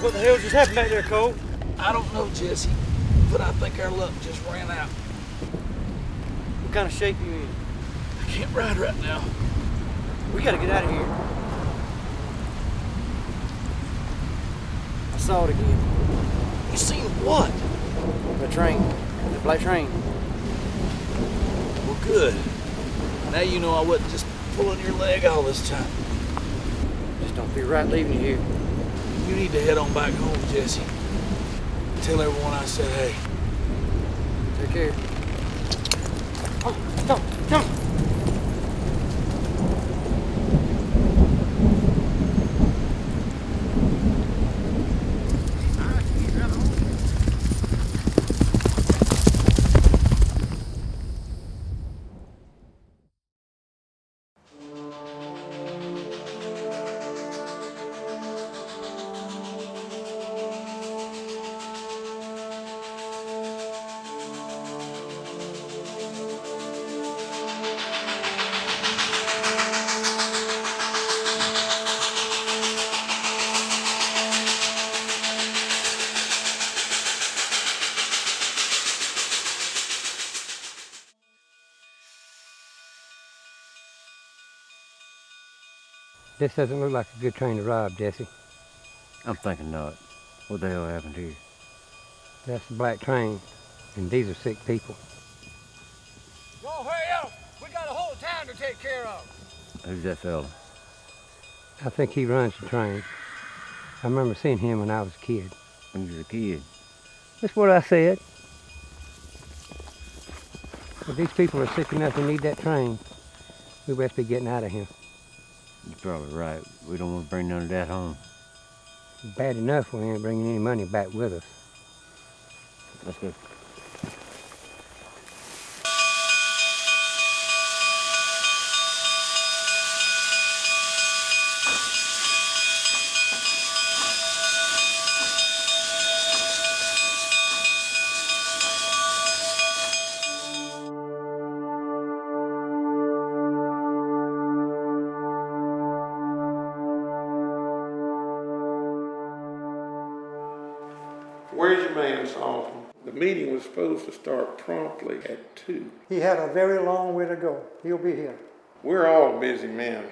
What the hell just happened back there, Cole? I don't know, Jesse, but I think our luck just ran out. What kind of shape you in? I can't ride right now. We gotta get out of here. I saw it again. You seen what? The train. The black train. Well, good. Now you know I wasn't just pulling your leg all this time. Just don't feel right leaving you here. You need to head on back home, Jesse. Tell everyone I said hey. Take care. Oh, come, come. This doesn't look like a good train to rob, Jesse. I'm thinking not. What the hell happened here? That's the black train, and these are sick people. Y'all hurry up! We got a whole town to take care of. Who's that fella? I think he runs the train. I remember seeing him when I was a kid. When you was a kid? That's what I said. If these people are sick enough to need that train, we best be getting out of here. You're probably right. We don't want to bring none of that home. Bad enough we ain't bringing any money back with us. Let's go. Where's your man, Solomon? The meeting was supposed to start promptly at 2. He had a very long way to go. He'll be here. We're all busy men.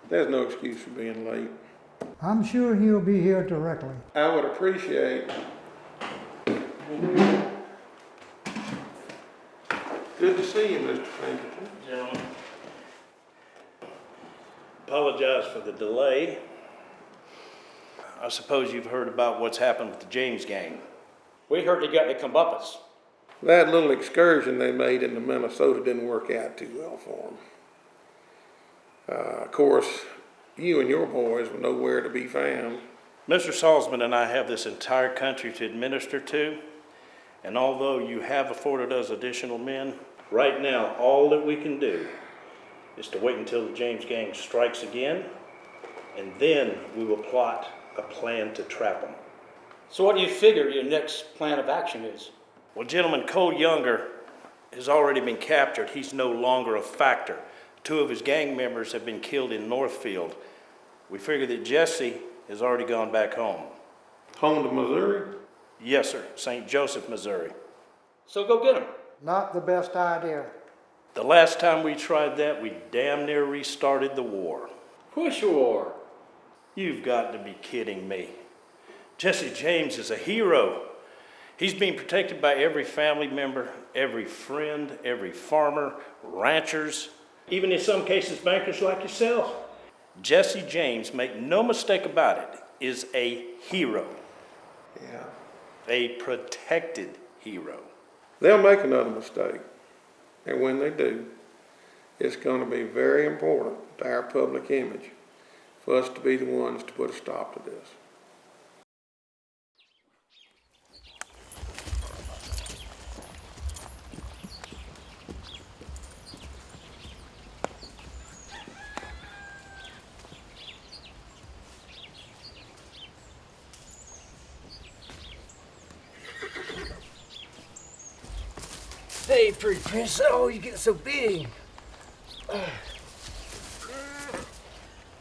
There's no excuse for being late. I'm sure he'll be here directly. I would appreciate... Good to see you, Mr. Pinkerton. Gentlemen, apologize for the delay. I suppose you've heard about what's happened with the James gang. We heard they got the comeuppance. That little excursion they made into Minnesota didn't work out too well for them. Of course, you and your boys were nowhere to be found. Mr. Salzman and I have this entire country to administer to, and although you have afforded us additional men, right now all that we can do is to wait until the James gang strikes again, and then we will plot a plan to trap them. So what do you figure your next plan of action is? Well, gentlemen, Cole Younger has already been captured. He's no longer a factor. 2 of his gang members have been killed in Northfield. We figure that Jesse has already gone back home. Home to Missouri? Yes, sir. St. Joseph, Missouri. So go get him. Not the best idea. The last time we tried that, we damn near restarted the war. Push war. You've got to be kidding me. Jesse James is a hero. He's being protected by every family member, every friend, every farmer, ranchers, even in some cases bankers like yourself. Jesse James, make no mistake about it, is a hero. Yeah. A protected hero. They'll make another mistake. And when they do, it's going to be very important to our public image for us to be the ones to put a stop to this. Hey, pretty princess. Oh, you're getting so big.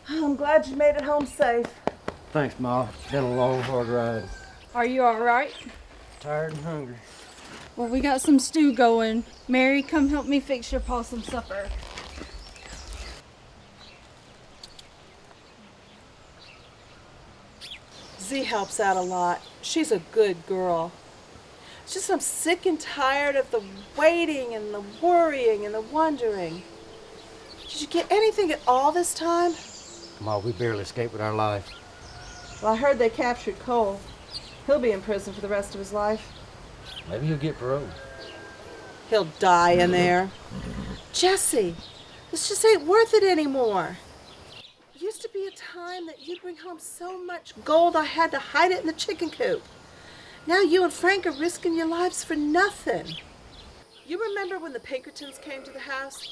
I'm glad you made it home safe. Thanks, Ma. It's been a long, hard ride. Are you all right? Tired and hungry. Well, we got some stew going. Mary, come help me fix your possum supper. Z helps out a lot. She's a good girl. It's just I'm sick and tired of the waiting and the worrying and the wondering. Did you get anything at all this time? Ma, we barely escaped with our life. Well, I heard they captured Cole. He'll be in prison for the rest of his life. Maybe he'll get parole. He'll die in there. Jesse, this just ain't worth it anymore. It used to be a time that you'd bring home so much gold I had to hide it in the chicken coop. Now you and Frank are risking your lives for nothing. You remember when the Pinkertons came to the house?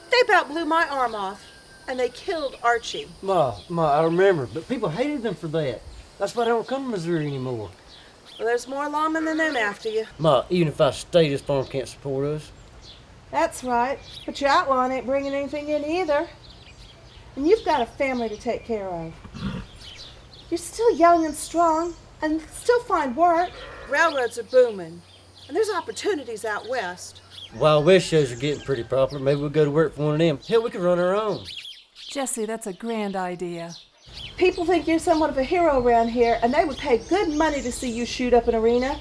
They about blew my arm off, and they killed Archie. Ma, I remember, but people hated them for that. That's why they don't come to Missouri anymore. Well, there's more lawmen than them after you. Ma, even if I stay, this farm can't support us. That's right, but your outlawing ain't bringing anything in either. And you've got a family to take care of. You're still young and strong, and still find work. Railroads are booming, and there's opportunities out west. Wild West shows are getting pretty popular. Maybe we'll go to work for one of them. Hell, we could run our own. Jesse, that's a grand idea. People think you're somewhat of a hero around here, and they would pay good money to see you shoot up an arena.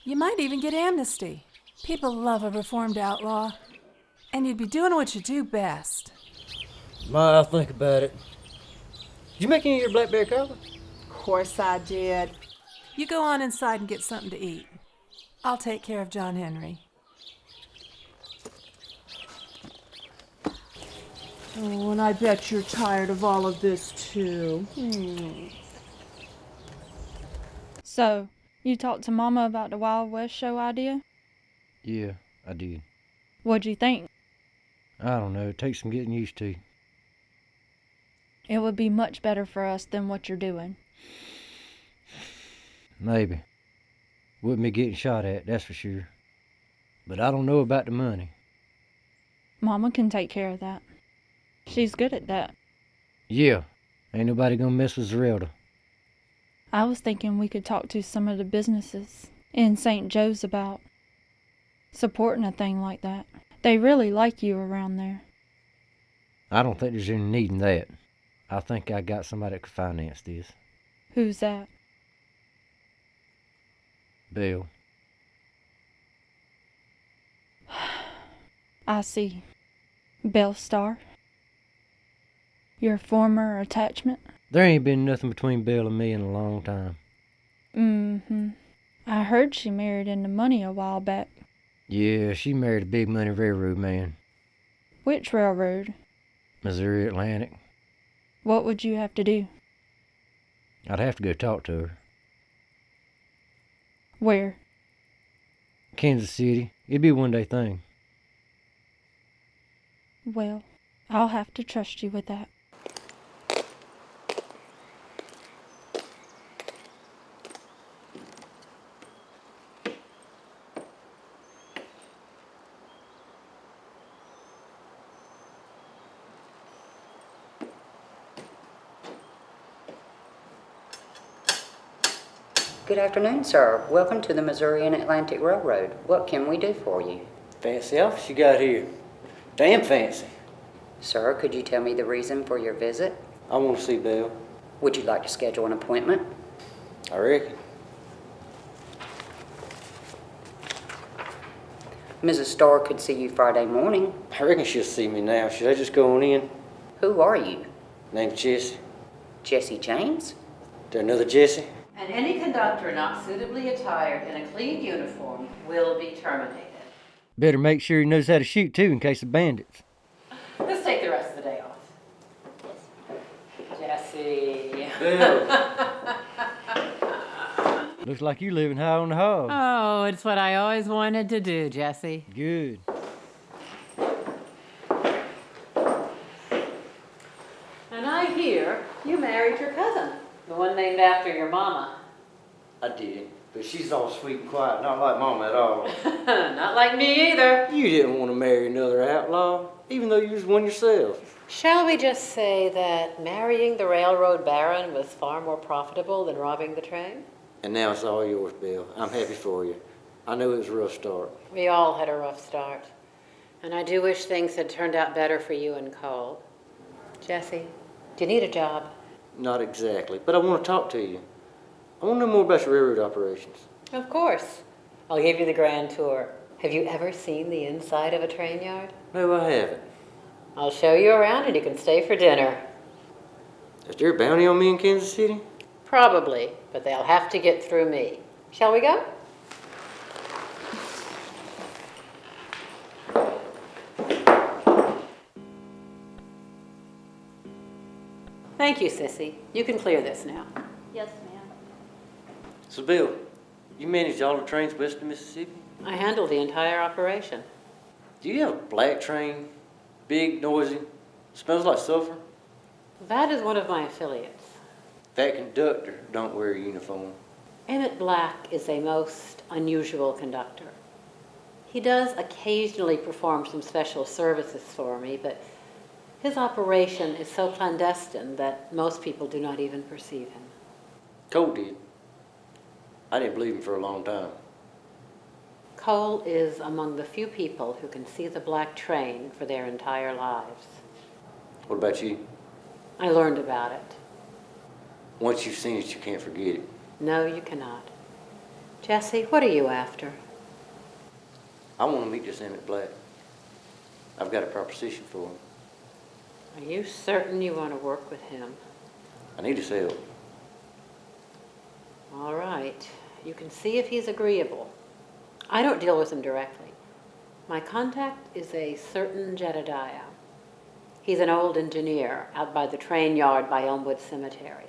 You might even get amnesty. People love a reformed outlaw. And you'd be doing what you do best. Ma, I'll think about it. Did you make any of your blackberry cobbler? Of course I did. You go on inside and get something to eat. I'll take care of John Henry. Oh, and I bet you're tired of all of this, too. So, you talked to Mama about the Wild West show idea? Yeah, I did. What'd you think? I don't know. It takes some getting used to. It would be much better for us than what you're doing. Maybe. Wouldn't be getting shot at, that's for sure. But I don't know about the money. Mama can take care of that. She's good at that. Yeah, ain't nobody gonna mess with Zerelda. I was thinking we could talk to some of the businesses in St. Joe's about supporting a thing like that. They really like you around there. I don't think there's any need in that. I think I got somebody that could finance this. Who's that? Belle. I see. Belle Starr? Your former attachment? There ain't been nothing between Belle and me in a long time. Mm-hmm. I heard she married into money a while back. Yeah, she married a big money railroad man. Which railroad? Missouri Atlantic. What would you have to do? I'd have to go talk to her. Where? Kansas City. It'd be a one-day thing. Well, I'll have to trust you with that. Good afternoon, sir. Welcome to the Missouri and Atlantic Railroad. What can we do for you? Fancy office you got here. Damn fancy. Sir, could you tell me the reason for your visit? I want to see Belle. Would you like to schedule an appointment? I reckon. Mrs. Starr could see you Friday morning. I reckon she'll see me now. Should I just go on in? Who are you? Name's Jesse. Jesse James? There another Jesse? And any conductor not suitably attired in a clean uniform will be terminated. Better make sure he knows how to shoot, too, in case of bandits. Let's take the rest of the day off. Jesse. Belle. Looks like you living high on the hog. Oh, it's what I always wanted to do, Jesse. Good. And I hear you married your cousin, the one named after your mama. I did, but she's all sweet and quiet, not like Mama at all. Not like me either. You didn't want to marry another outlaw, even though you was one yourself. Shall we just say that marrying the railroad baron was far more profitable than robbing the train? And now it's all yours, Belle. I'm happy for you. I know it was a rough start. We all had a rough start. And I do wish things had turned out better for you and Cole. Jesse, do you need a job? Not exactly, but I want to talk to you. I want to know more about your railroad operations. Of course. I'll give you the grand tour. Have you ever seen the inside of a train yard? No, I haven't. I'll show you around and you can stay for dinner. Is there a bounty on me in Kansas City? Probably, but they'll have to get through me. Shall we go? Thank you, Sissy. You can clear this now. Yes, ma'am. So, Belle, you manage all the trains west of Mississippi? I handle the entire operation. Do you have a black train? Big, noisy, smells like sulfur? That is one of my affiliates. That conductor don't wear a uniform. Emit Black is a most unusual conductor. He does occasionally perform some special services for me, but his operation is so clandestine that most people do not even perceive him. Cole did. I didn't believe him for a long time. Cole is among the few people who can see the black train for their entire lives. What about you? I learned about it. Once you've seen it, you can't forget it. No, you cannot. Jesse, what are you after? I want to meet this Emit Black. I've got a proposition for him. Are you certain you want to work with him? I need his help. All right. You can see if he's agreeable. I don't deal with him directly. My contact is a certain Jezibell. He's an old engineer out by the train yard by Elmwood Cemetery.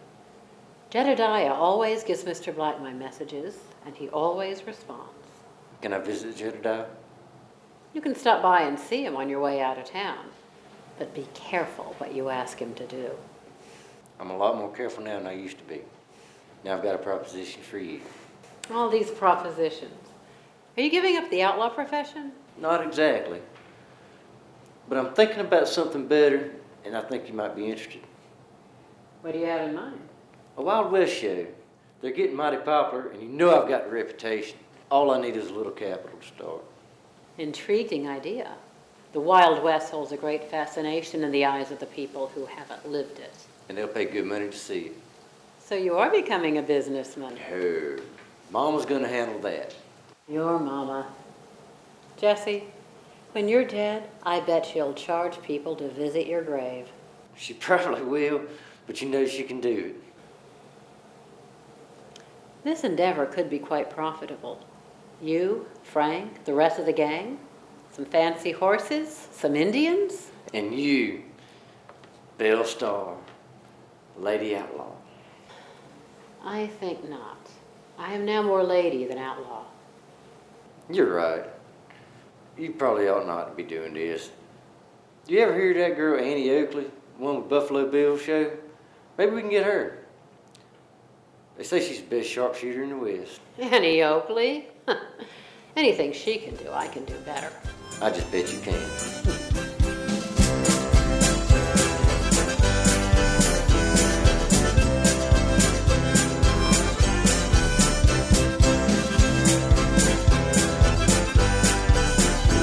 Jezibell always gives Mr. Black my messages, and he always responds. Can I visit Jezibell? You can stop by and see him on your way out of town, but be careful what you ask him to do. I'm a lot more careful now than I used to be. Now I've got a proposition for you. All these propositions. Are you giving up the outlaw profession? Not exactly. But I'm thinking about something better, and I think you might be interested. What do you have in mind? A Wild West show. They're getting mighty popular, and you know I've got a reputation. All I need is a little capital to start. Intriguing idea. The Wild West holds a great fascination in the eyes of the people who haven't lived it. And they'll pay good money to see it. So you are becoming a businessman. No. Mama's gonna handle that. Your mama. Jesse, when you're dead, I bet she'll charge people to visit your grave. She probably will, but you know she can do it. This endeavor could be quite profitable. You, Frank, the rest of the gang, some fancy horses, some Indians. And you, Belle Starr, Lady Outlaw. I think not. I am now more lady than outlaw. You're right. You probably ought not to be doing this. You ever hear that girl Annie Oakley, the one with Buffalo Bill's show? Maybe we can get her. They say she's the best sharpshooter in the West. Annie Oakley? Anything she can do, I can do better. I just bet you can.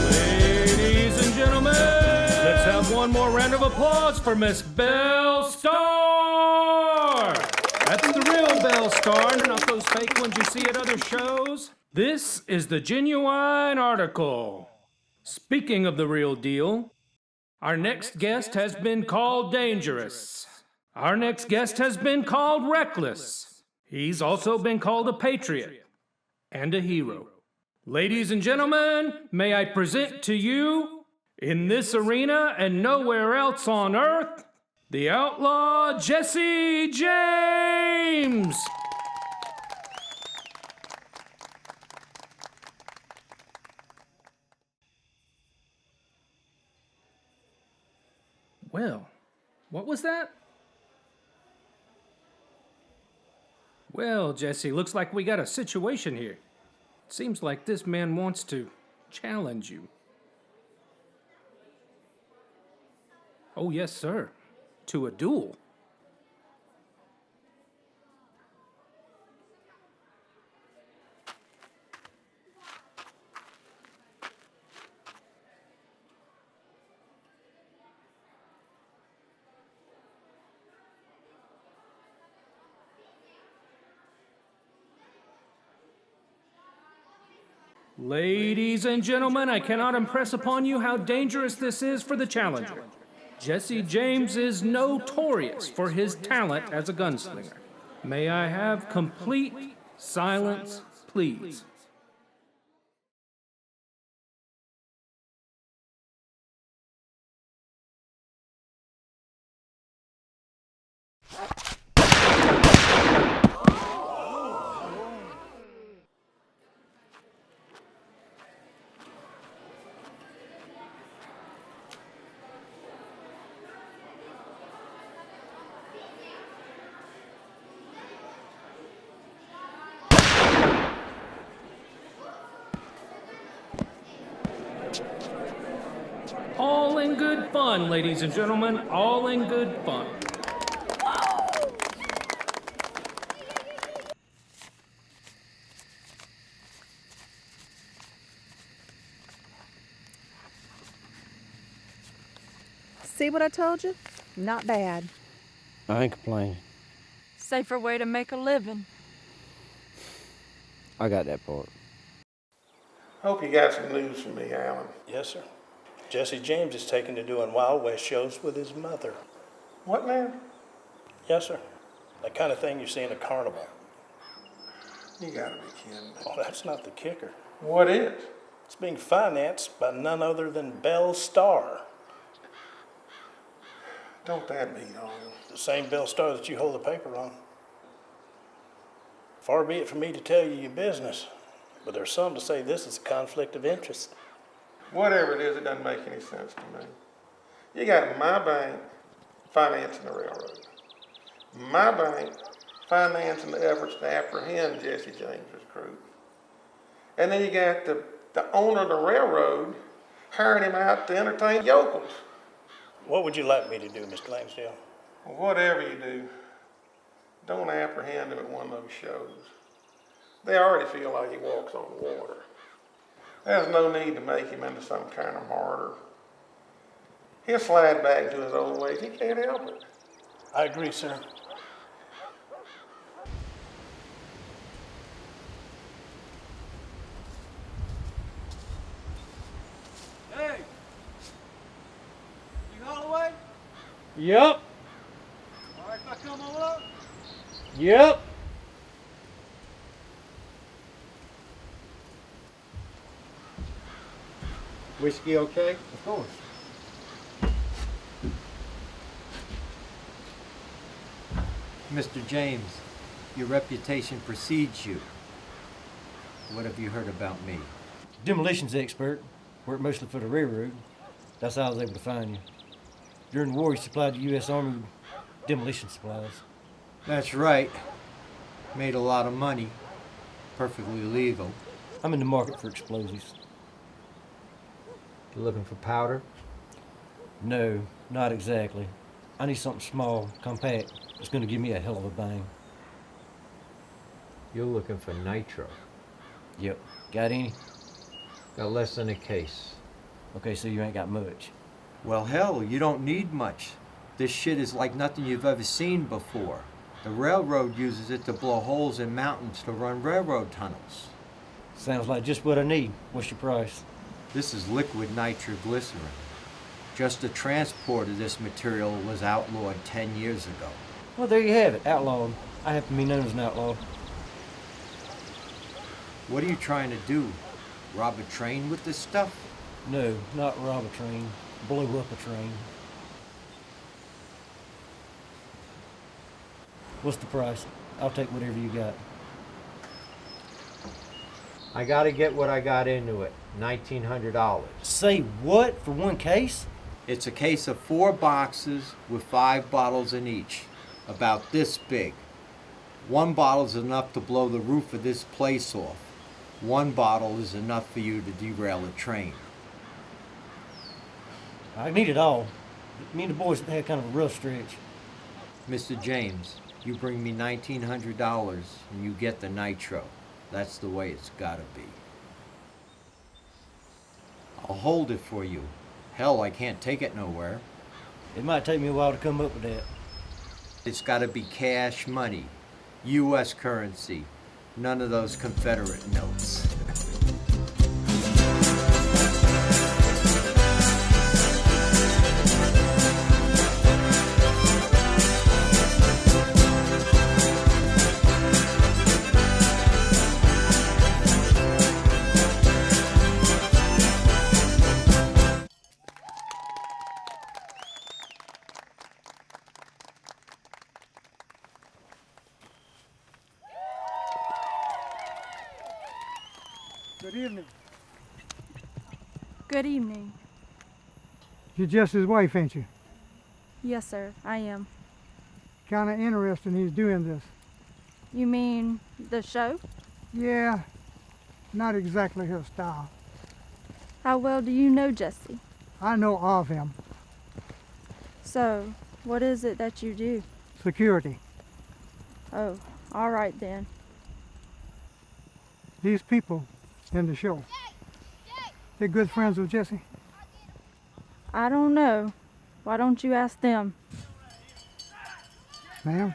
Ladies and gentlemen, let's have one more round of applause for Miss Belle Starr. That's the real Belle Starr, not those fake ones you see at other shows. This is the genuine article. Speaking of the real deal, our next guest has been called dangerous. Our next guest has been called reckless. He's also been called a patriot and a hero. Ladies and gentlemen, may I present to you, in this arena and nowhere else on earth, the outlaw Jesse James! Well, what was that? Well, Jesse, looks like we got a situation here. It seems like this man wants to challenge you. Oh, yes, sir. To a duel. Ladies and gentlemen, I cannot impress upon you how dangerous this is for the challenger. Jesse James is notorious for his talent as a gunslinger. May I have complete silence, please? All in good fun, ladies and gentlemen, all in good fun. See what I told you? Not bad. I ain't complaining. Safer way to make a living. I got that part. Hope you got some news for me, Alan. Yes, sir. Jesse James is taken to doing Wild West shows with his mother. What now? Yes, sir. That kind of thing you see in a carnival. You gotta be kidding me. Oh, that's not the kicker. What is? It's being financed by none other than Belle Starr. Don't that mean all? The same Belle Starr that you hold the paper on. Far be it from me to tell you your business, but there's some to say this is a conflict of interest. Whatever it is, it doesn't make any sense to me. You got my bank financing the railroad. My bank financing the efforts to apprehend Jesse James's crew. And then you got the owner of the railroad hiring him out to entertain yokels. What would you like me to do, Mr. Langsdale? Whatever you do, don't apprehend him at one of those shows. They already feel like he walks on water. There's no need to make him into some kind of martyr. He'll slide back to his old ways. He can't help it. I agree, sir. Hey! You Holloway? Yep. All right, if I come on up? Yep. Whiskey okay? Of course. Mr. James, your reputation precedes you. What have you heard about me? Demolitions expert. Worked mostly for the railroad. That's how I was able to find you. During the war, you supplied the U.S. Army with demolition supplies. That's right. Made a lot of money. Perfectly legal. I'm in the market for explosives. You looking for powder? No, not exactly. I need something small, compact. It's going to give me a hell of a bang. You're looking for nitro. Yep. Got any? Got less than a case. Okay, so you ain't got much. Well, hell, you don't need much. This shit is like nothing you've ever seen before. The railroad uses it to blow holes in mountains to run railroad tunnels. Sounds like just what I need. What's your price? This is liquid nitroglycerin. Just the transport of this material was outlawed 10 years ago. Well, there you have it. Outlawed. I happen to be known as an outlaw. What are you trying to do? Rob a train with this stuff? No, not rob a train. Blow up a train. What's the price? I'll take whatever you got. I gotta get what I got into it. $1,900. Say what? For one case? It's a case of 4 boxes with 5 bottles in each. About this big. 1 bottle is enough to blow the roof of this place off. 1 bottle is enough for you to derail a train. I need it all. Me and the boys had kind of a rough stretch. Mr. James, you bring me $1,900 and you get the nitro. That's the way it's gotta be. I'll hold it for you. Hell, I can't take it nowhere. It might take me a while to come up with that. It's gotta be cash money. U.S. currency. None of those Confederate notes. Good evening. Good evening. You're Jesse's wife, ain't you? Yes, sir, I am. Kind of interesting he's doing this. You mean the show? Yeah, not exactly her style. How well do you know Jesse? I know of him. So, what is it that you do? Security. Oh, all right then. These people in the show, they're good friends with Jesse. I don't know. Why don't you ask them? Ma'am?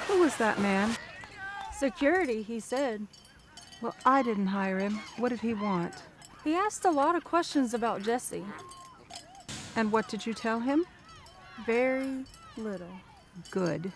Who was that man? Security, he said. Well, I didn't hire him. What did he want? He asked a lot of questions about Jesse. And what did you tell him? Very little. Good.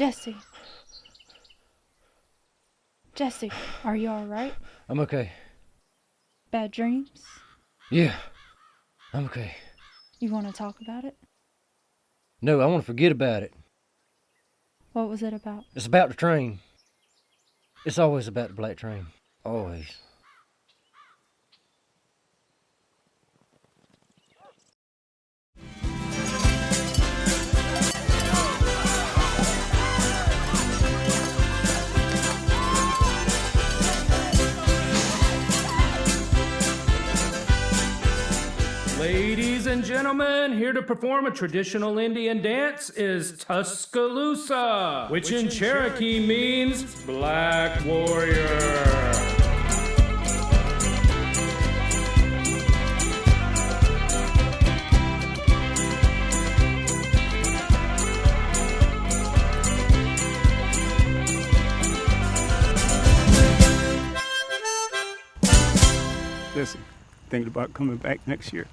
Jesse. Jesse, are you all right? I'm okay. Bad dreams? Yeah, I'm okay. You want to talk about it? No, I want to forget about it. What was it about? It's about the train. It's always about the black train. Always. Ladies and gentlemen, here to perform a traditional Indian dance is Tuscaloosa, which in Cherokee means Black Warrior. Listen, thinking about coming back next year.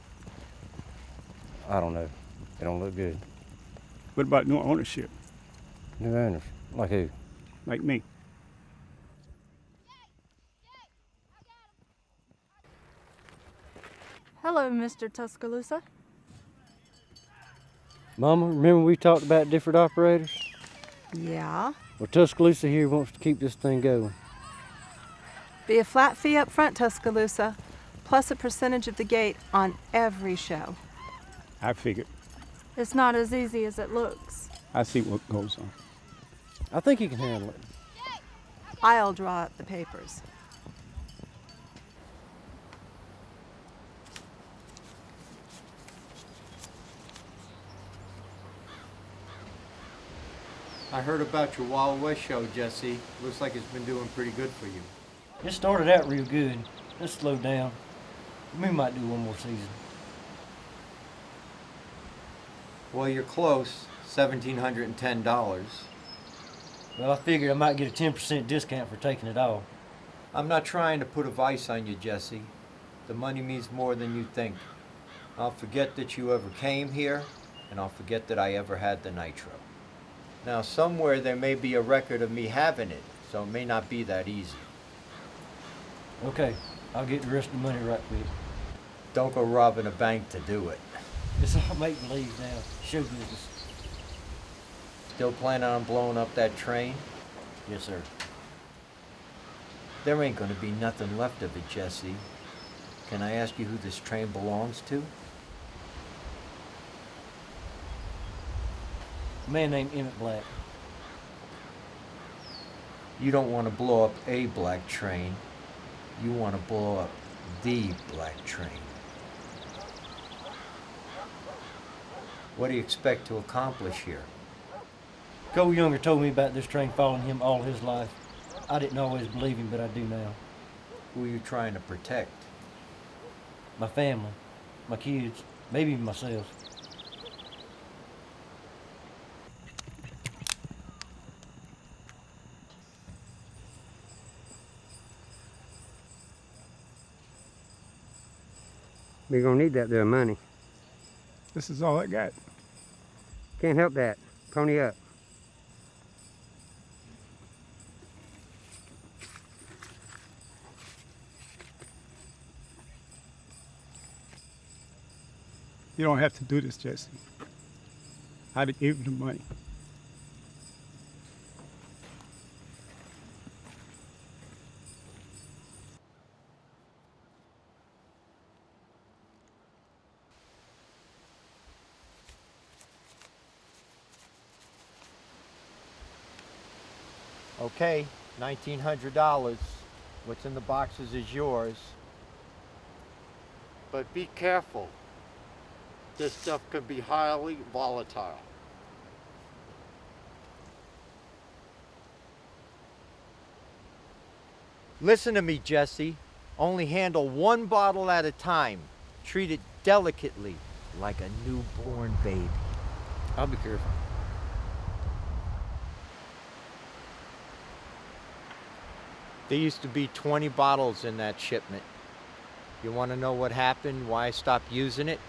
I don't know. It don't look good. What about new ownership? New owners? Like who? Like me. Hello, Mr. Tuscaloosa. Mama, remember we talked about different operators? Yeah. Well, Tuscaloosa here wants to keep this thing going. Be a flat fee up front, Tuscaloosa, plus a percentage of the gate on every show. I figured. It's not as easy as it looks. I see what goes on. I think you can handle it. I'll draw up the papers. I heard about your Wild West show, Jesse. Looks like it's been doing pretty good for you. It started out real good. It slowed down. We might do one more season. Well, you're close. $1,710. Well, I figured I might get a 10% discount for taking it all. I'm not trying to put a vice on you, Jesse. The money means more than you think. I'll forget that you ever came here, and I'll forget that I ever had the nitro. Now, somewhere there may be a record of me having it, so it may not be that easy. Okay, I'll get the rest of the money right quick. Don't go robbing a bank to do it. It's all make-believe now. Show business. Still planning on blowing up that train? Yes, sir. There ain't gonna be nothing left of it, Jesse. Can I ask you who this train belongs to? A man named Emit Black. You don't want to blow up a black train. You want to blow up the black train. What do you expect to accomplish here? Cole Younger told me about this train following him all his life. I didn't always believe him, but I do now. Who are you trying to protect? My family, my kids, maybe even myself. We're gonna need that there money. This is all I got. Can't help that. Pony up. You don't have to do this, Jesse. I'd have given you the money. Okay, $1,900. What's in the boxes is yours. But be careful. This stuff could be highly volatile. Listen to me, Jesse. Only handle one bottle at a time. Treat it delicately, like a newborn baby. I'll be careful. There used to be 20 bottles in that shipment. You want to know what happened, why I stopped using it?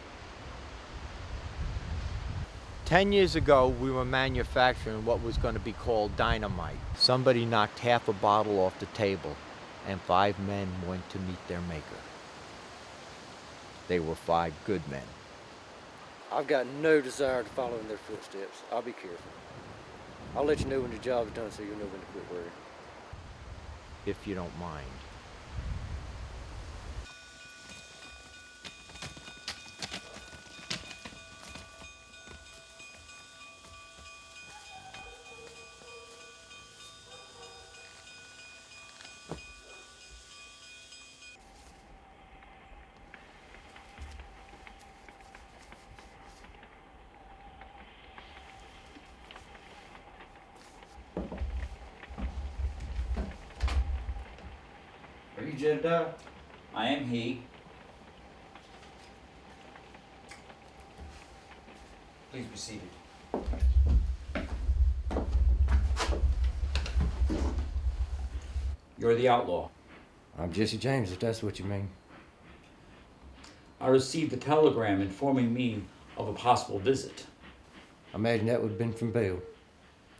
10 years ago, we were manufacturing what was going to be called dynamite. Somebody knocked half a bottle off the table, and 5 men went to meet their maker. They were 5 good men. I've got no desire to follow in their footsteps. I'll be careful. I'll let you know when the job's done so you'll know when to quit worrying. If you don't mind. Are you Jezibell? I am he. Please be seated. You're the outlaw. I'm Jesse James, if that's what you mean. I received a telegram informing me of a possible visit. I imagine that would have been from Belle.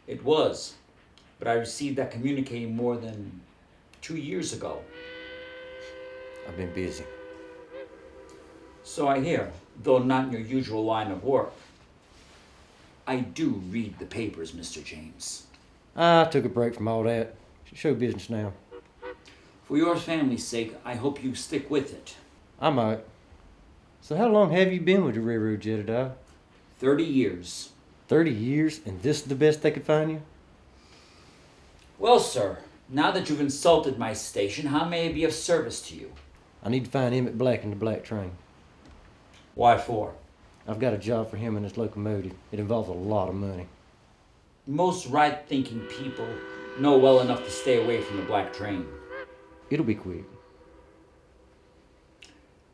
It was, but I received that communique more than 2 years ago. I've been busy. So I hear, though not in your usual line of work. I do read the papers, Mr. James. I took a break from all that. Show business now. For your family's sake, I hope you stick with it. I might. So how long have you been with the railroad, Jezibell? 30 years. 30 years, and this is the best they could find you? Well, sir, now that you've insulted my station, how may I be of service to you? I need to find Emit Black in the Black train. Why for? I've got a job for him in his locomotive. It involves a lot of money. Most right-thinking people know well enough to stay away from the Black train. It'll be quick.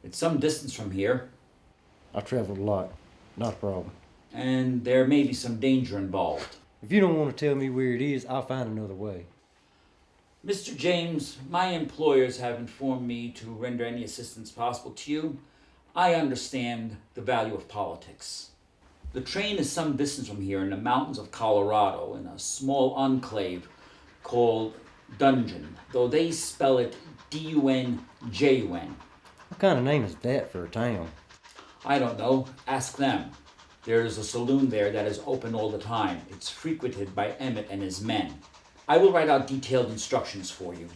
It's some distance from here. I've traveled a lot. Not a problem. And there may be some danger involved. If you don't want to tell me where it is, I'll find another way. Mr. James, my employers have informed me to render any assistance possible to you. I understand the value of politics. The train is some distance from here in the mountains of Colorado in a small enclave called Dungeon, though they spell it D-U-N-J-U-N. What kind of name is that for a town? I don't know. Ask them. There is a saloon there that is open all the time. It's frequented by Emit and his men. I will write out detailed instructions for you.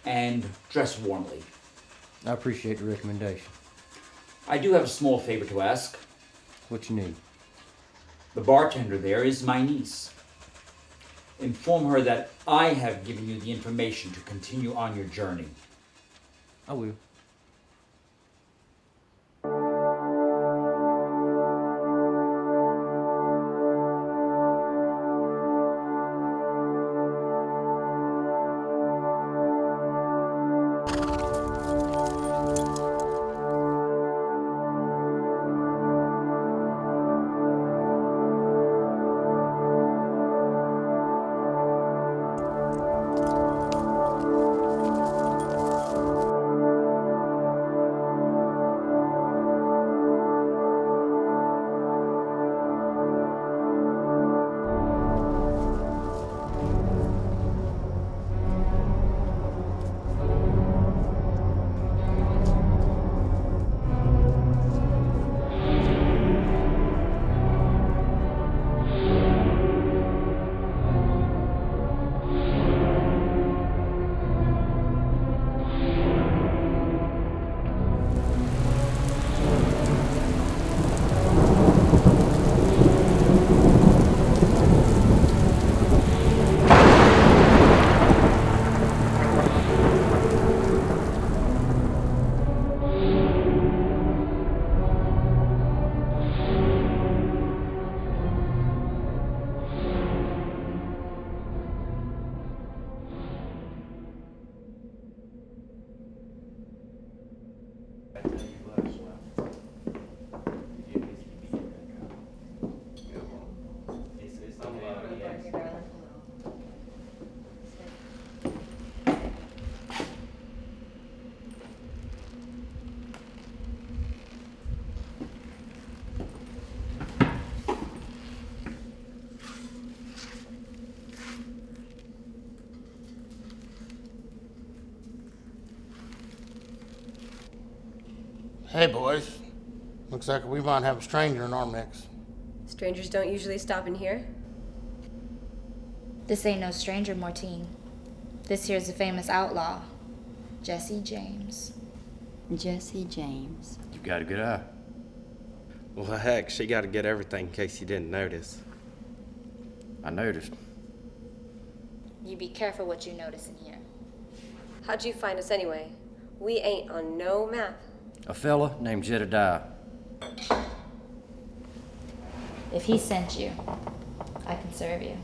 And dress warmly. I appreciate the recommendation. I do have a small favor to ask. What you need? The bartender there is my niece. Inform her that I have given you the information to continue on your journey. I will. Hey, boys. Looks like we might have a stranger in our mix. Strangers don't usually stop in here. This ain't no stranger, Martine. This here's a famous outlaw, Jesse James. Jesse James. You've got a good eye. Well, heck, she got to get everything in case you didn't notice. I noticed. You be careful what you notice in here. How'd you find us anyway? We ain't on no map. A fella named Jezibell. If he sent you, I can serve you.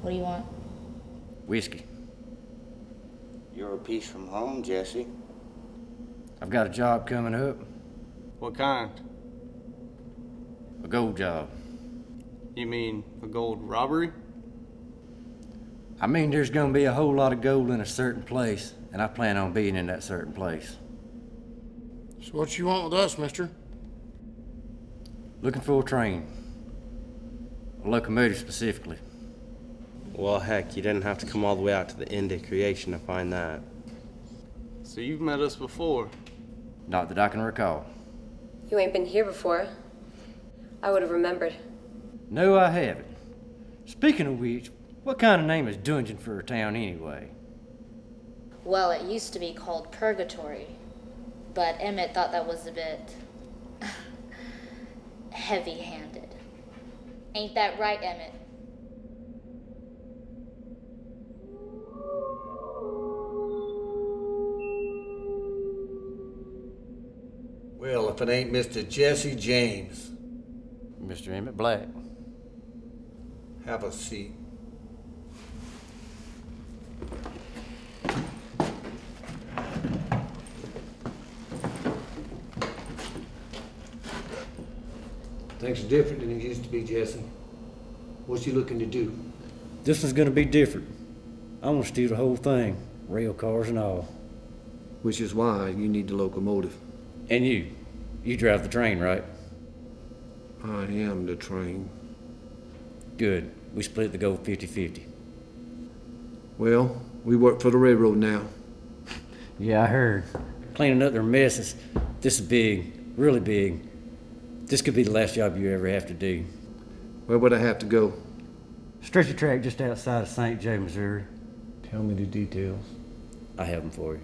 What do you want? Whiskey. You're a piece from home, Jesse. I've got a job coming up. What kind? A gold job. You mean a gold robbery? I mean, there's gonna be a whole lot of gold in a certain place, and I plan on being in that certain place. So what you want with us, mister? Looking for a train. A locomotive specifically. Well, heck, you didn't have to come all the way out to the end of creation to find that. So you've met us before? Not that I can recall. You ain't been here before. I would have remembered. No, I haven't. Speaking of which, what kind of name is Dungeon for a town anyway? Well, it used to be called Purgatory, but Emit thought that was a bit heavy-handed. Ain't that right, Emit? Well, if it ain't Mr. Jesse James. Mr. Emit Black. Have a seat. Things are different than it used to be, Jesse. What you looking to do? This is gonna be different. I want to steal the whole thing, rail cars and all. Which is why you need the locomotive. And you drive the train, right? I am the train. Good. We split the gold 50-50. Well, we work for the railroad now. Yeah, I heard. Cleaning up their messes. This is big, really big. This could be the last job you ever have to do. Where would I have to go? Stretcher track just outside of St. Joe, Missouri. Tell me the details. I have them for you.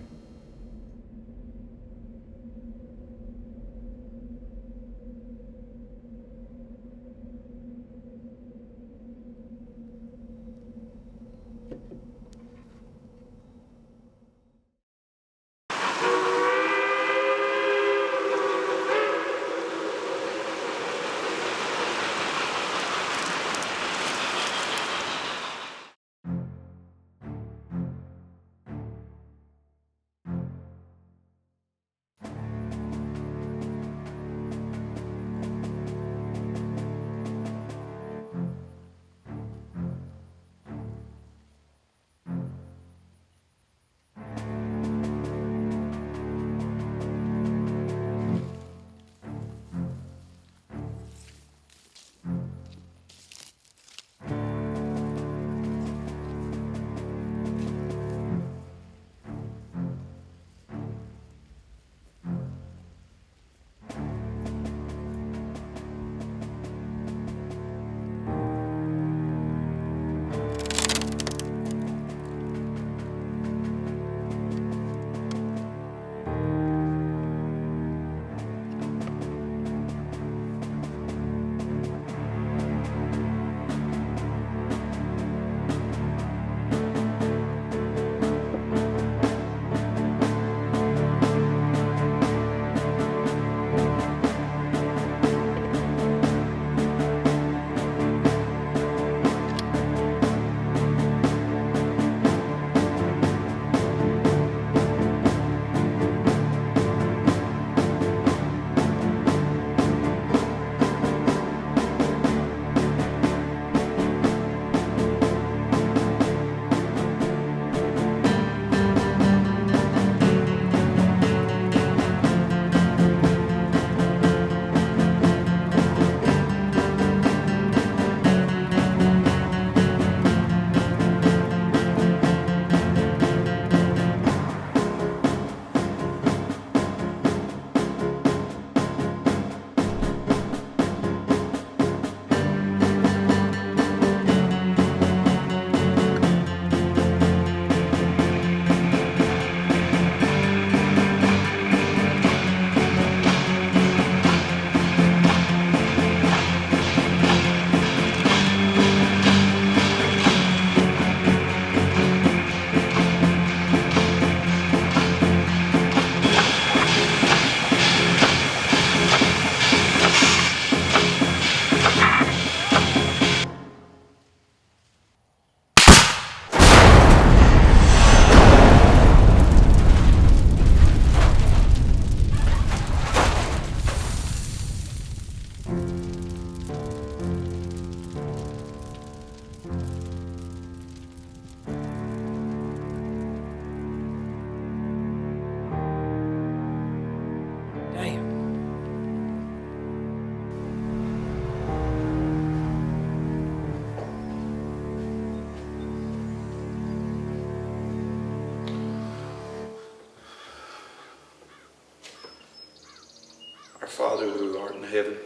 Father who art in heaven,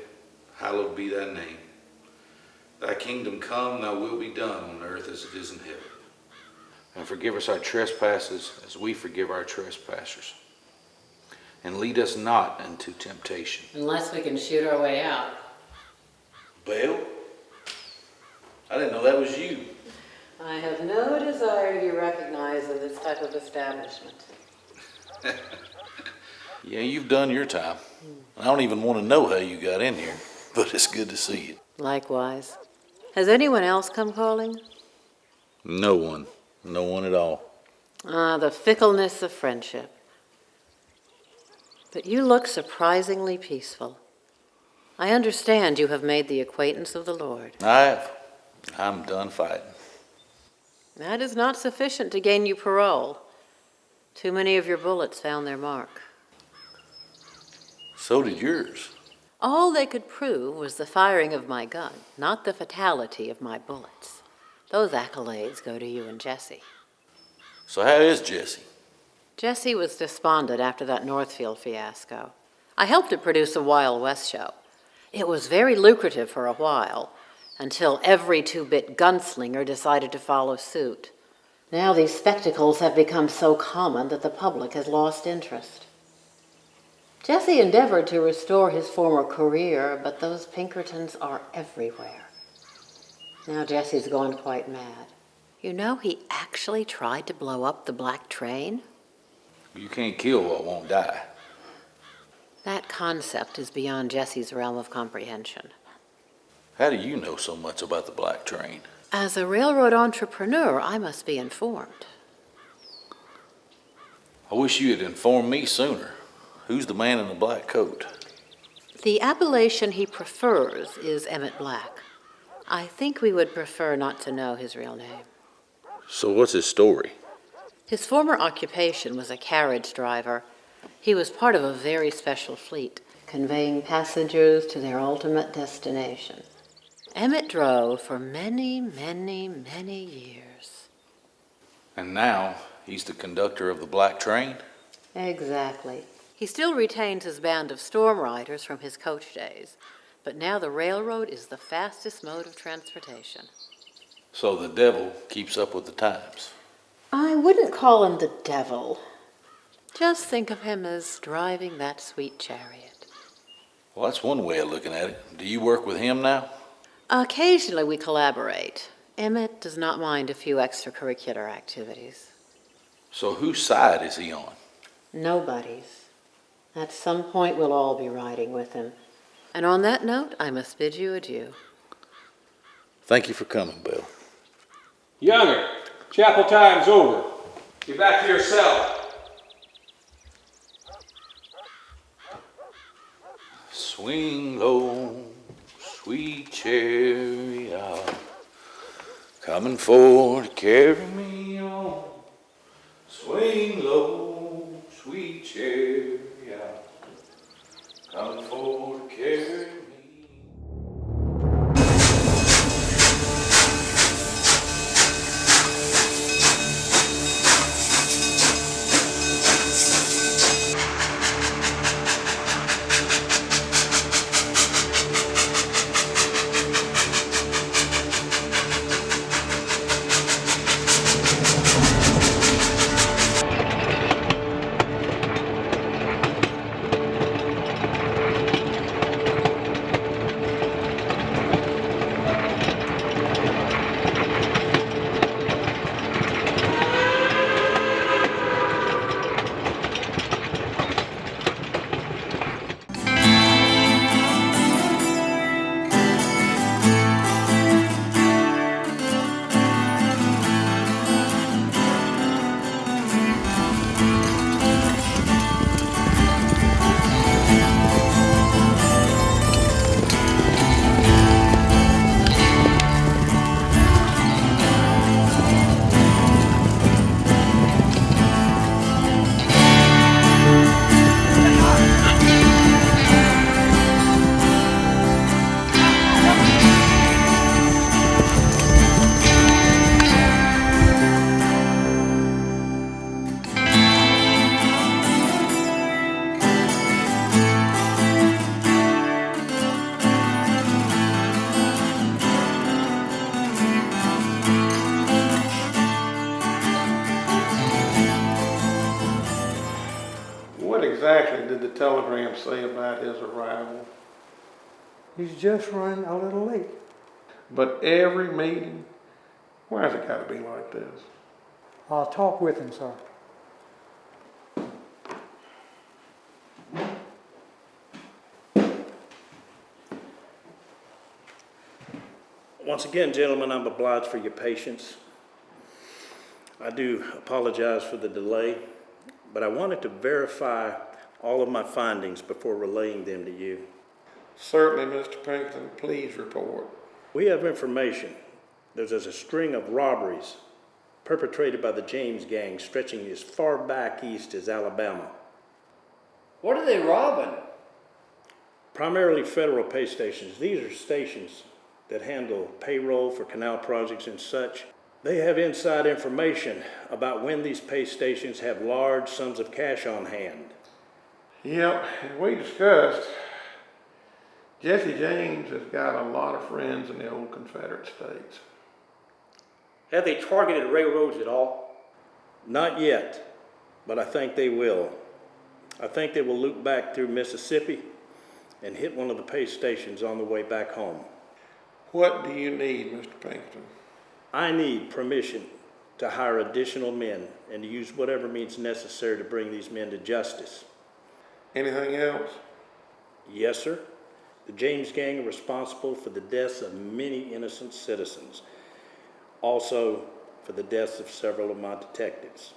hallowed be thy name. Thy kingdom come, thy will be done on earth as it is in heaven. And forgive us our trespasses as we forgive our trespassers. And lead us not into temptation. Unless we can shoot our way out. Belle? I didn't know that was you. I have no desire to be recognized in this type of establishment. Yeah, you've done your time. I don't even want to know how you got in here, but it's good to see you. Likewise. Has anyone else come calling? No one. No one at all. Ah, the fickleness of friendship. But you look surprisingly peaceful. I understand you have made the acquaintance of the Lord. I have. I'm done fighting. That is not sufficient to gain you parole. Too many of your bullets found their mark. So did yours. All they could prove was the firing of my gun, not the fatality of my bullets. Those accolades go to you and Jesse. So how is Jesse? Jesse was despondent after that Northfield fiasco. I helped it produce a Wild West show. It was very lucrative for a while, until every two-bit gunslinger decided to follow suit. Now these spectacles have become so common that the public has lost interest. Jesse endeavored to restore his former career, but those Pinkertons are everywhere. Now Jesse's gone quite mad. You know, he actually tried to blow up the black train? You can't kill what won't die. That concept is beyond Jesse's realm of comprehension. How do you know so much about the black train? As a railroad entrepreneur, I must be informed. I wish you had informed me sooner. Who's the man in the black coat? The appellation he prefers is Emit Black. I think we would prefer not to know his real name. So what's his story? His former occupation was a carriage driver. He was part of a very special fleet, conveying passengers to their ultimate destination. Emit drove for many, many, many years. And now he's the conductor of the black train? Exactly. He still retains his band of storm riders from his coach days, but now the railroad is the fastest mode of transportation. So the devil keeps up with the times. I wouldn't call him the devil. Just think of him as driving that sweet chariot. Well, that's one way of looking at it. Do you work with him now? Occasionally we collaborate. Emit does not mind a few extracurricular activities. So whose side is he on? Nobody's. At some point we'll all be riding with him. And on that note, I must bid you adieu. Thank you for coming, Belle. Younger, chapel time's over. Get back to your cell. Swing low, sweet chariot, coming forward to carry me on. Swing low, sweet chariot, coming forward to carry me. What exactly did the telegram say about his arrival? He's just running a little late. But every meeting, why's it got to be like this? I'll talk with him, sir. Once again, gentlemen, I'm obliged for your patience. I do apologize for the delay, but I wanted to verify all of my findings before relaying them to you. Certainly, Mr. Pinkerton, please report. We have information that there's a string of robberies perpetrated by the James gang stretching as far back east as Alabama. What are they robbing? Primarily federal pay stations. These are stations that handle payroll for canal projects and such. They have inside information about when these pay stations have large sums of cash on hand. Yep, and we discussed, Jesse James has got a lot of friends in the old Confederate States. Have they targeted railroads at all? Not yet, but I think they will. I think they will loop back through Mississippi and hit one of the pay stations on the way back home. What do you need, Mr. Pinkerton? I need permission to hire additional men and to use whatever means necessary to bring these men to justice. Anything else? Yes, sir. The James gang are responsible for the deaths of many innocent citizens. Also, for the deaths of several of my detectives.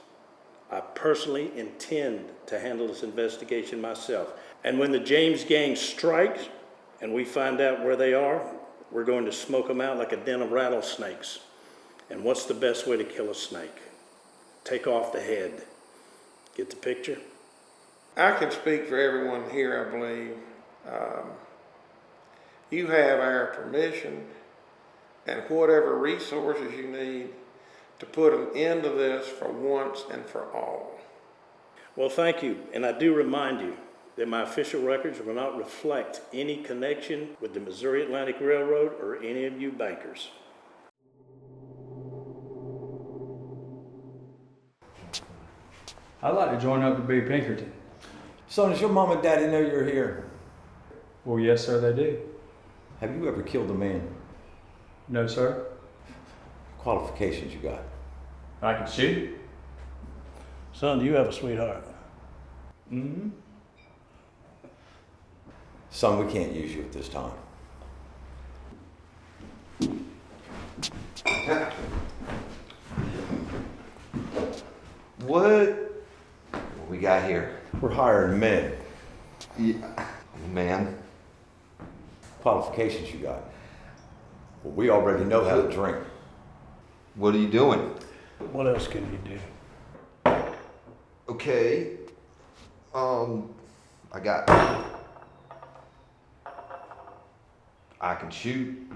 I personally intend to handle this investigation myself. And when the James gang strikes and we find out where they are, we're going to smoke them out like a den of rattlesnakes. And what's the best way to kill a snake? Take off the head. Get the picture? I can speak for everyone here, I believe. You have our permission and whatever resources you need to put an end to this for once and for all. Well, thank you. And I do remind you that my official records will not reflect any connection with the Missouri Atlantic Railroad or any of you bankers. I'd like to join up with B. Pinkerton. Son, does your mom and daddy know you're here? Well, yes, sir, they do. Have you ever killed a man? No, sir. Qualifications you got? I can shoot. Son, do you have a sweetheart? Mm-hmm. Son, we can't use you at this time. What we got here? We're hiring men. Yeah. Man. Qualifications you got? Well, we already know how to drink. What are you doing? What else can you do? Okay. I can shoot.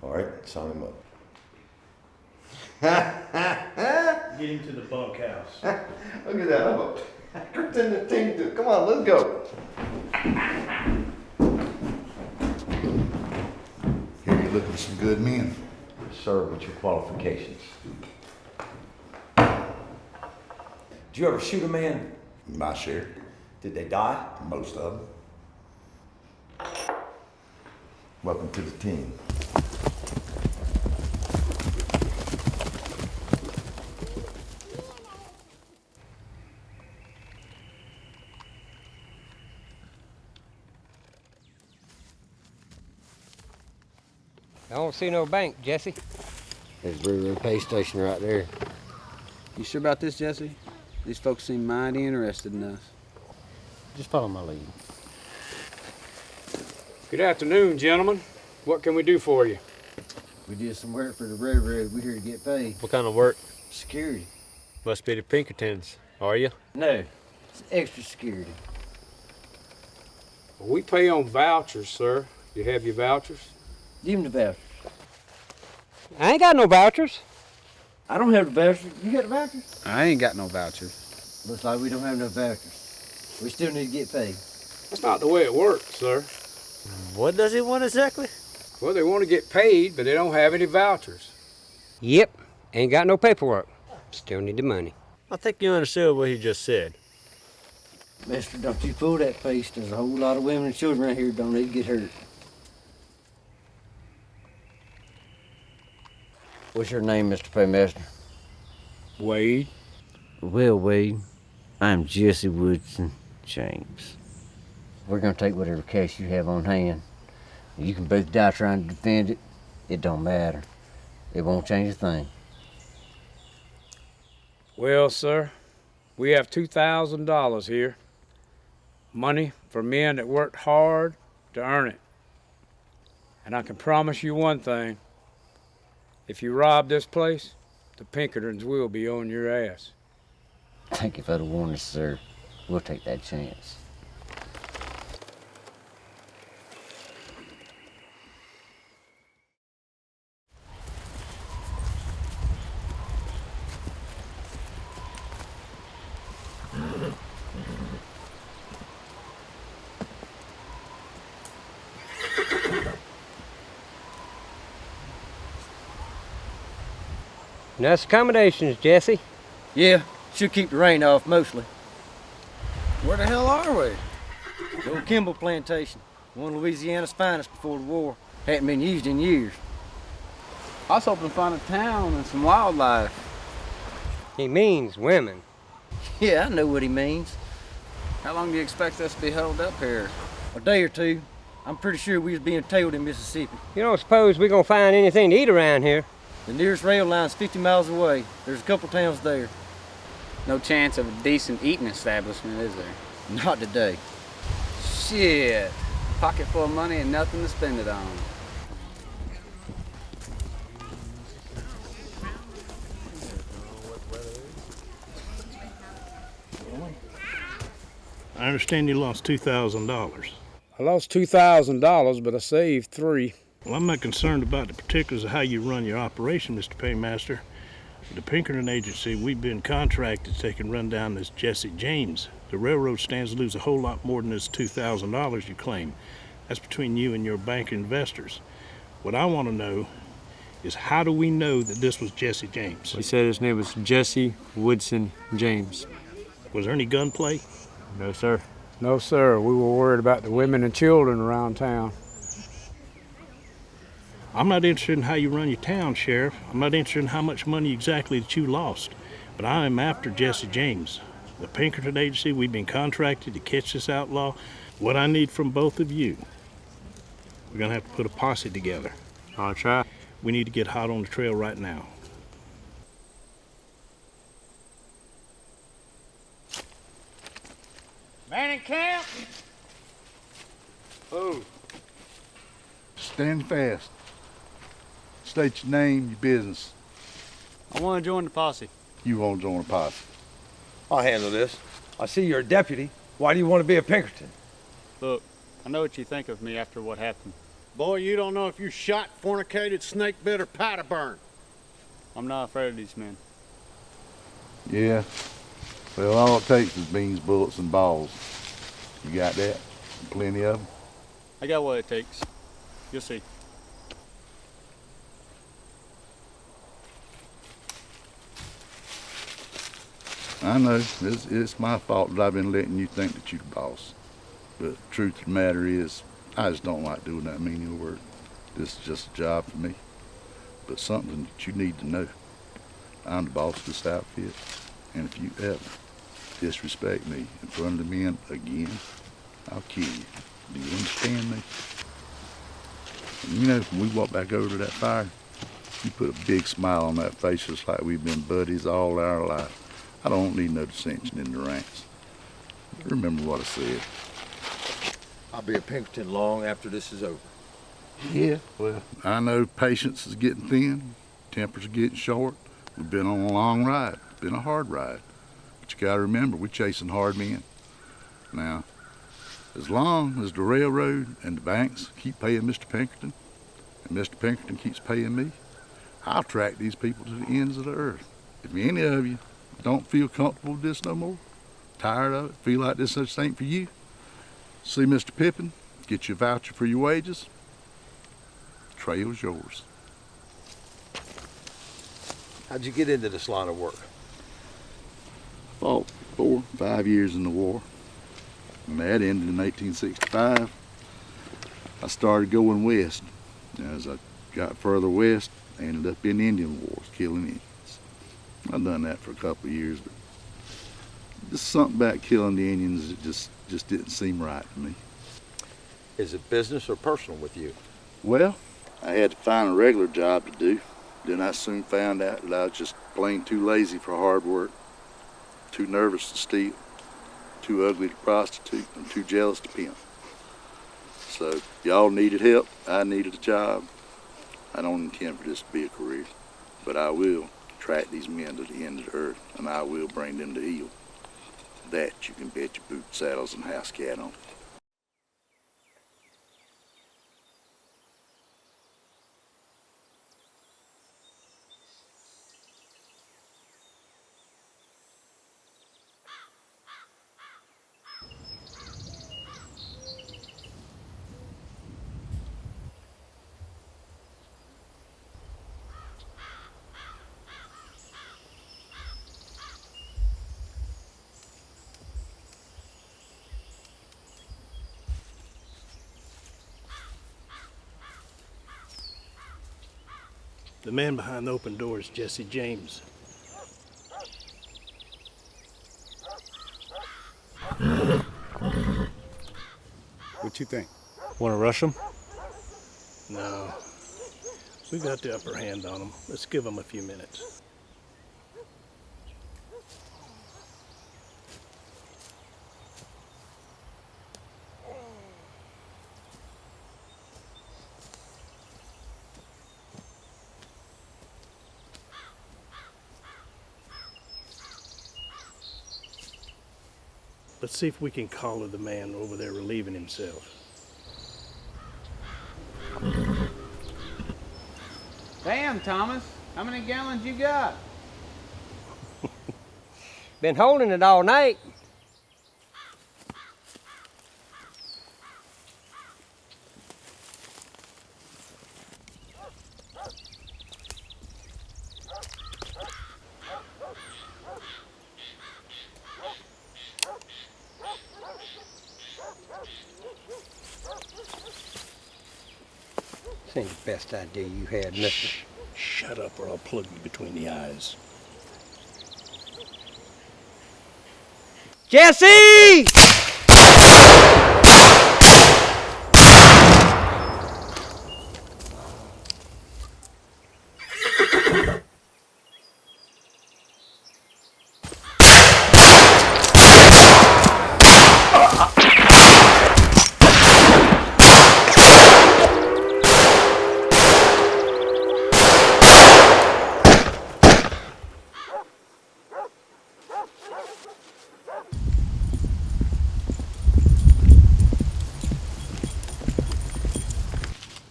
All right, sign him up. Get him to the bunkhouse. Look at that. I'm a Pinkerton the Tinker. Come on, let's go. Here you're looking for some good men. Sir, what's your qualifications? Did you ever shoot a man? My share. Did they die? Most of them. Welcome to the team. I don't see no bank, Jesse. There's the railroad pay station right there. You sure about this, Jesse? These folks seem mighty interested in us. Just follow my lead. Good afternoon, gentlemen. What can we do for you? We did some work for the railroad. We're here to get paid. What kind of work? Security. Must be the Pinkertons, are you? No, it's extra security. Well, we pay on vouchers, sir. You have your vouchers? Give them the vouchers. I ain't got no vouchers. I don't have the vouchers. You got the vouchers? I ain't got no voucher. Looks like we don't have no vouchers. We still need to get paid. That's not the way it works, sir. What does he want exactly? Well, they want to get paid, but they don't have any vouchers. Yep, ain't got no paperwork. Still need the money. I think you understood what he just said. Mister, don't you pull that face. There's a whole lot of women and children out here who don't need to get hurt. What's your name, Mr. Paymaster? Wade. Well, Wade, I'm Jesse Woodson James. We're gonna take whatever case you have on hand. You can both die trying to defend it. It don't matter. It won't change a thing. Well, sir, we have $2,000 here. Money for men that worked hard to earn it. And I can promise you one thing. If you rob this place, the Pinkertons will be on your ass. Thank you for the warning, sir. We'll take that chance. Nice accommodations, Jesse. Yeah, should keep the rain off mostly. Where the hell are we? The old Kimball plantation, one of Louisiana's finest before the war. Hadn't been used in years. I was hoping to find a town and some wildlife. He means women. Yeah, I know what he means. How long do you expect us to be held up here? A day or two. I'm pretty sure we was being tailed in Mississippi. You don't suppose we're gonna find anything to eat around here? The nearest rail line's 50 miles away. There's a couple towns there. No chance of a decent eating establishment, is there? Not today. Shit. Pocket full of money and nothing to spend it on. I understand you lost $2,000. I lost $2,000, but I saved $3,000. Well, I'm not concerned about the particulars of how you run your operation, Mr. Paymaster. The Pinkerton agency, we've been contracted to take and run down this Jesse James. The railroad stands to lose a whole lot more than this $2,000 you claim. That's between you and your bank investors. What I want to know is how do we know that this was Jesse James? He said his name was Jesse Woodson James. Was there any gunplay? No, sir. No, sir. We were worried about the women and children around town. I'm not interested in how you run your town, Sheriff. I'm not interested in how much money exactly that you lost. But I am after Jesse James. The Pinkerton agency, we've been contracted to catch this outlaw. What I need from both of you, we're gonna have to put a posse together. I'll try. We need to get hot on the trail right now. Man in camp? Oh. Stand fast. State your name, your business. I want to join the posse. You won't join a posse. I'll handle this. I see you're a deputy. Why do you want to be a Pinkerton? Look, I know what you think of me after what happened. Boy, you don't know if you shot, fornicated, snake bit, or powder burn. I'm not afraid of these men. Yeah. Well, all it takes is beans, bullets, and balls. You got that? Plenty of them? I got what it takes. You'll see. I know. It's my fault that I've been letting you think that you're the boss. But the truth of the matter is, I just don't like doing that menial work. This is just a job for me. But something that you need to know. I'm the boss of this outfit. And if you ever disrespect me in front of the men again, I'll kill you. Do you understand me? And you know, when we walk back over to that fire, you put a big smile on that face just like we've been buddies all our life. I don't need no dissension in the ranks. Remember what I said. I'll be a Pinkerton long after this is over. Yeah, well, I know patience is getting thin, tempers are getting short. We've been on a long ride, been a hard ride. But you gotta remember, we're chasing hard men. Now, as long as the railroad and the banks keep paying Mr. Pinkerton, and Mr. Pinkerton keeps paying me, I'll track these people to the ends of the earth. If any of you don't feel comfortable with this no more, tired of it, feel like this such ain't for you, see Mr. Pippin, get you a voucher for your wages, trail's yours. How'd you get into this line of work? fought 4 or 5 years in the war, and that ended in 1865. I started going west. As I got further west, I ended up in Indian wars, killing Indians. I've done that for a couple of years, but just something about killing the Indians that just didn't seem right to me. Is it business or personal with you? Well, I had to find a regular job to do. Then I soon found out that I was just plain too lazy for hard work, too nervous to steal, too ugly to prostitute, and too jealous to pimp. So y'all needed help, I needed a job. I don't intend for this to be a career, but I will track these men to the end of the earth, and I will bring them to heel. That you can bet your boot saddles and house cat on. The man behind the open door is Jesse James. What you think? Want to rush him? No. We got the upper hand on him. Let's give him a few minutes. Let's see if we can collar the man over there relieving himself. Damn, Thomas. How many gallons you got? Been holding it all night. This ain't the best idea you had, mister. Shut up or I'll plug you between the eyes. Jesse!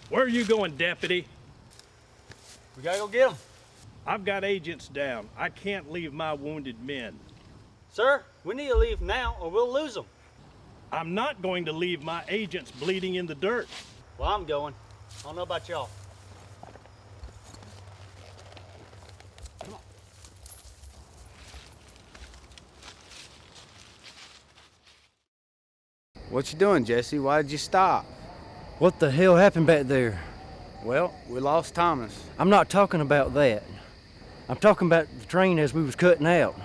Where are you going, deputy? We gotta go get him. I've got agents down. I can't leave my wounded men. Sir, we need to leave now or we'll lose them. I'm not going to leave my agents bleeding in the dirt. Well, I'm going. I don't know about y'all. What you doing, Jesse? Why did you stop? What the hell happened back there? Well, we lost Thomas. I'm not talking about that. I'm talking about the train as we was cutting out.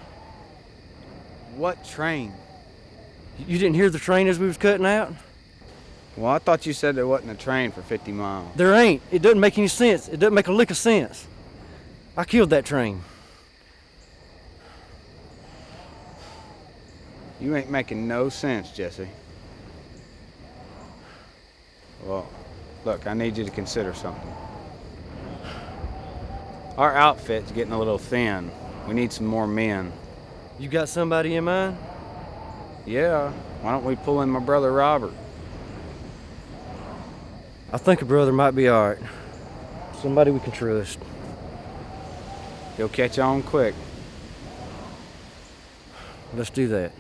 What train? You didn't hear the train as we was cutting out? Well, I thought you said there wasn't a train for 50 miles. There ain't. It doesn't make any sense. It doesn't make a lick of sense. I killed that train. You ain't making no sense, Jesse. Well, look, I need you to consider something. Our outfit's getting a little thin. We need some more men. You got somebody in mind? Yeah, why don't we pull in my brother Robert? I think a brother might be all right. Somebody we can trust. He'll catch on quick. Let's do that.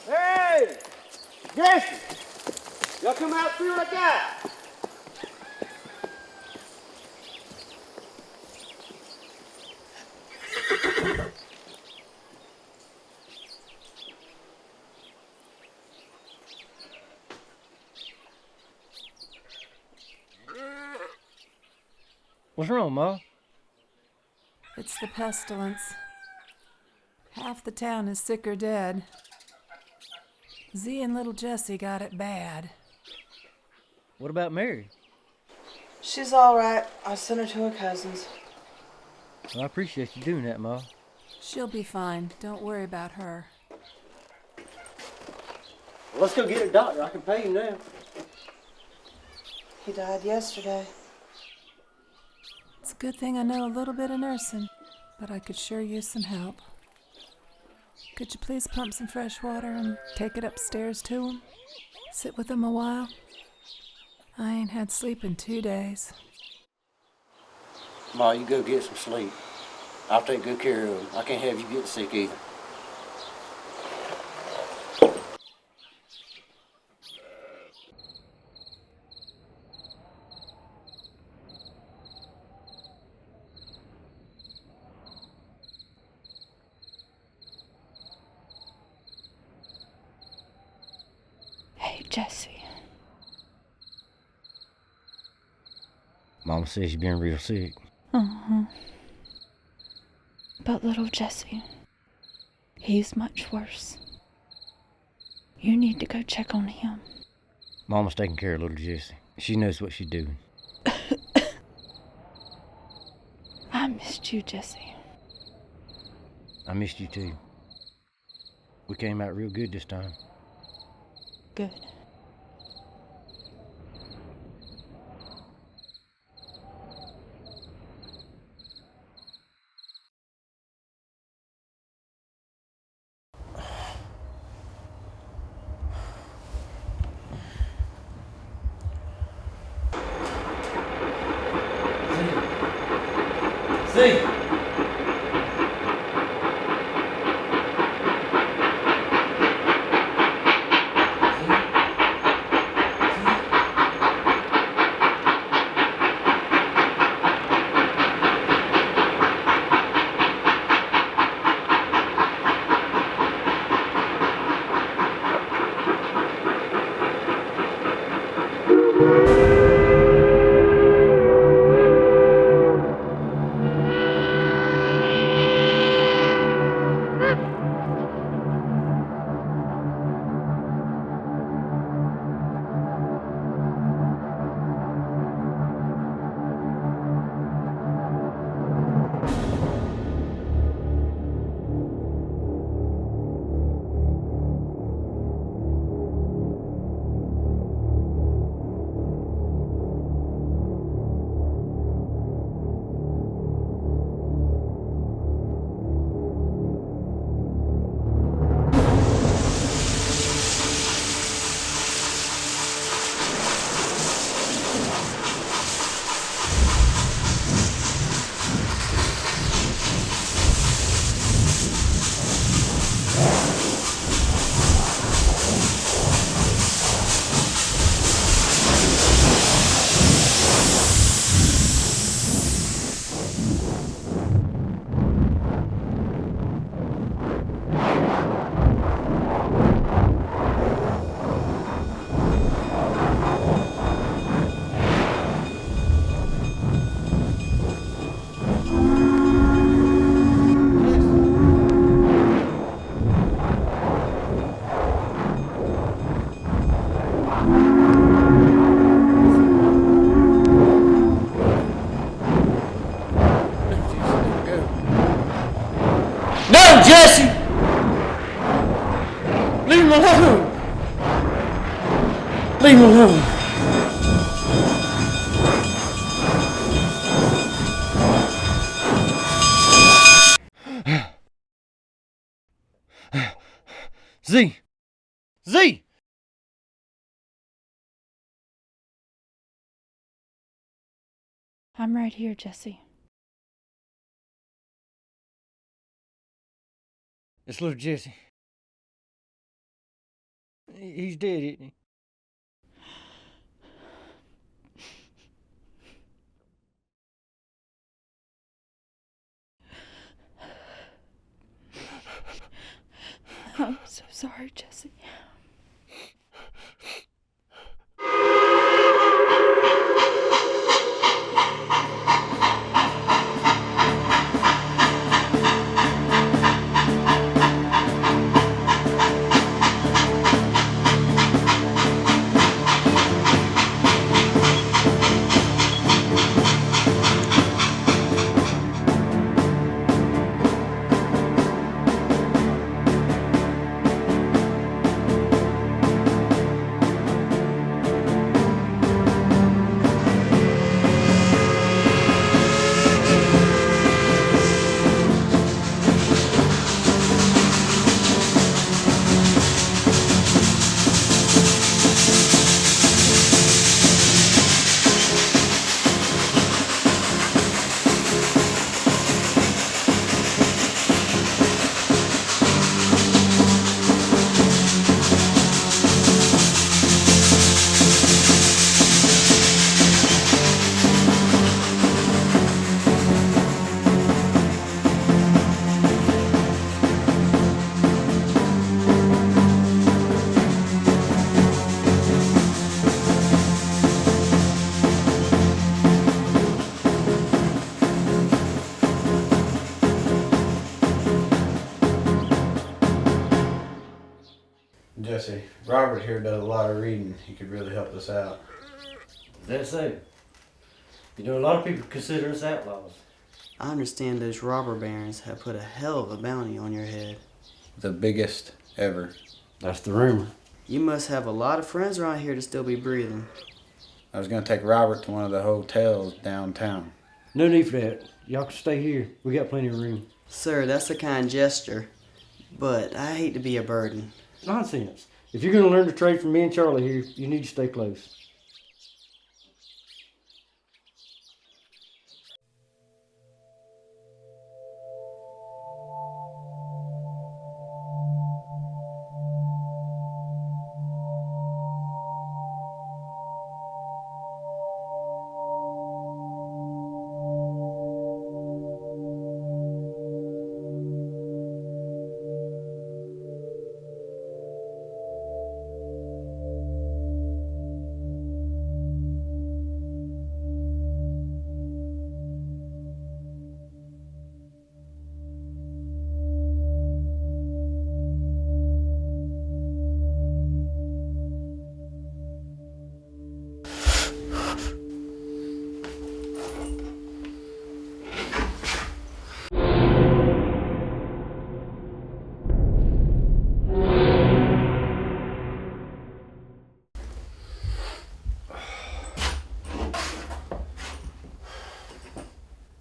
Hey! Jesse! Y'all come out through like that! What's wrong, Ma? It's the pestilence. Half the town is sick or dead. Z and little Jessie got it bad. What about Mary? She's all right. I sent her to her cousin's. Well, I appreciate you doing that, Ma. She'll be fine. Don't worry about her. Well, let's go get a doctor. I can pay him now. He died yesterday. It's a good thing I know a little bit of nursing, but I could sure use some help. Could you please pump some fresh water and take it upstairs to him? Sit with him a while? I ain't had sleep in 2 days. Ma, you go get some sleep. I'll take good care of him. I can't have you get sick either. Hey, Jessie. Mama says you've been real sick. Uh-huh. But little Jessie, he's much worse. You need to go check on him. Mama's taking care of little Jessie. She knows what she's doing. I missed you, Jessie. I missed you too. We came out real good this time. Good. See? No, Jesse! Leave him alone! Leave him alone! Z! Z! I'm right here, Jessie. It's little Jesse. He's dead, isn't he? so sorry, Jesse. Jesse, Robert here does a lot of reading. He could really help us out. That's it. You know, a lot of people consider us outlaws. I understand those robber barons have put a hell of a bounty on your head. The biggest ever. That's the rumor. You must have a lot of friends around here to still be breathing. I was going to take Robert to one of the hotels downtown. No need for that. Y'all can stay here. We got plenty of room. Sir, that's a kind gesture, but I hate to be a burden. Nonsense. If you're going to learn to trade from me and Charlie here, you need to stay close.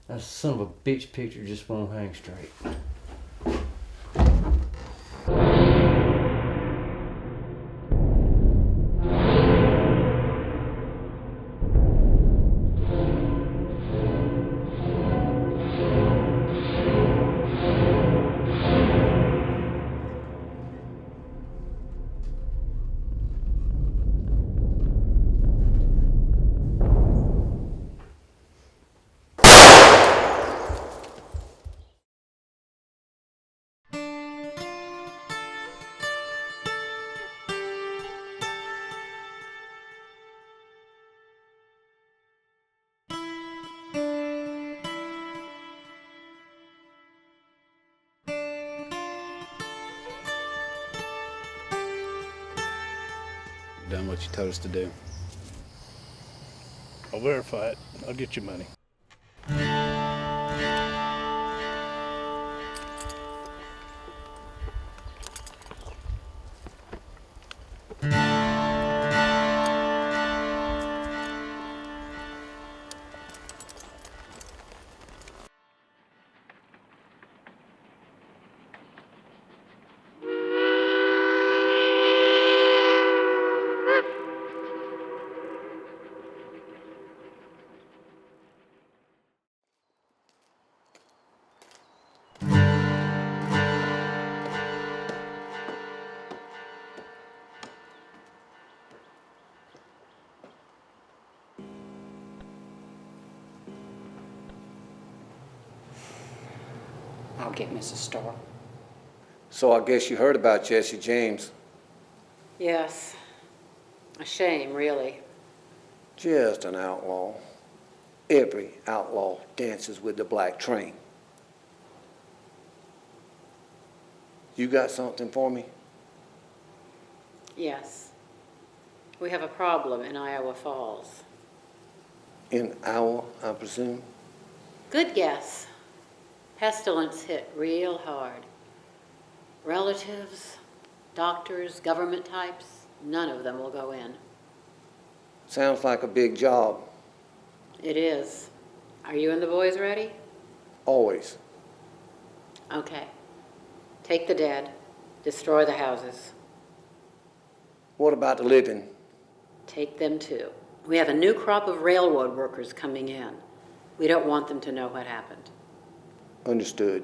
That son of a bitch picture just won't hang straight. Done what you told us to do. I'll verify it. I'll get you money. I'll get Mrs. Starr. So I guess you heard about Jesse James. Yes. A shame, really. Just an outlaw. Every outlaw dances with the black train. You got something for me? Yes. We have a problem in Iowa Falls. In Iowa, I presume? Good guess. Pestilence hit real hard. Relatives, doctors, government types, none of them will go in. Sounds like a big job. It is. Are you and the boys ready? Always. Okay. Take the dead. Destroy the houses. What about the living? Take them too. We have a new crop of railroad workers coming in. We don't want them to know what happened. Understood.